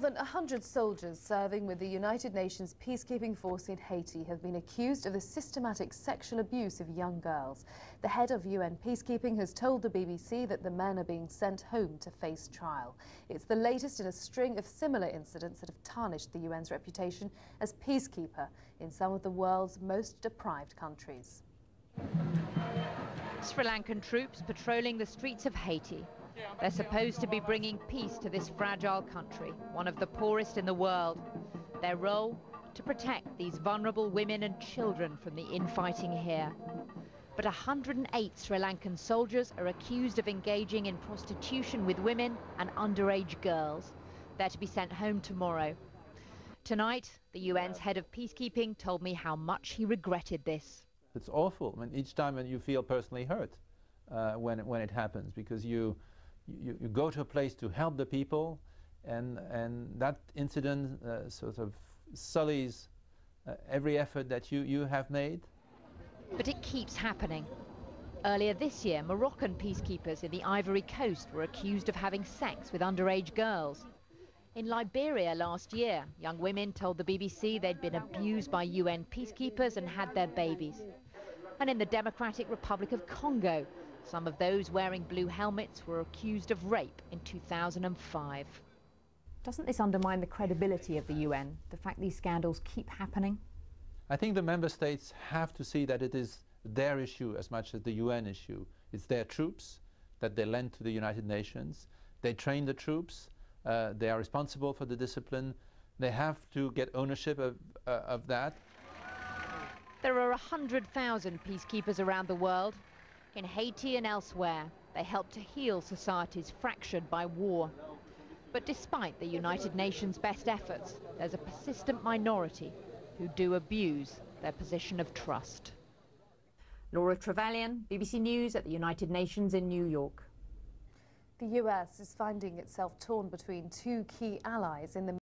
More than 100 soldiers serving with the United Nations peacekeeping force in Haiti have been accused of the systematic sexual abuse of young girls. The head of UN peacekeeping has told the BBC that the men are being sent home to face trial. It's the latest in a string of similar incidents that have tarnished the UN's reputation as peacekeeper in some of the world's most deprived countries. Sri Lankan troops patrolling the streets of Haiti. They're supposed to be bringing peace to this fragile country, one of the poorest in the world. Their role? To protect these vulnerable women and children from the infighting here. But 108 Sri Lankan soldiers are accused of engaging in prostitution with women and underage girls. They're to be sent home tomorrow. Tonight, the UN's head of peacekeeping told me how much he regretted this. It's awful. I mean, each time you feel personally hurt when it happens, because you go to a place to help the people, and that incident sort of sullies every effort that you have made. But it keeps happening. Earlier this year, Moroccan peacekeepers in the Ivory Coast were accused of having sex with underage girls. In Liberia last year, young women told the BBC they'd been abused by UN peacekeepers and had their babies. And in the Democratic Republic of Congo, some of those wearing blue helmets were accused of rape in 2005. Doesn't this undermine the credibility of the UN, the fact these scandals keep happening? I think the member states have to see that it is their issue as much as the UN issue. It's their troops that they lend to the United Nations. They train the troops. They are responsible for the discipline. They have to get ownership of that. There are 100,000 peacekeepers around the world. In Haiti and elsewhere, they help to heal societies fractured by war. But despite the United Nations' best efforts, there's a persistent minority who do abuse their position of trust. Laura Trevelyan, BBC News at the United Nations in New York. The US is finding itself torn between two key allies in the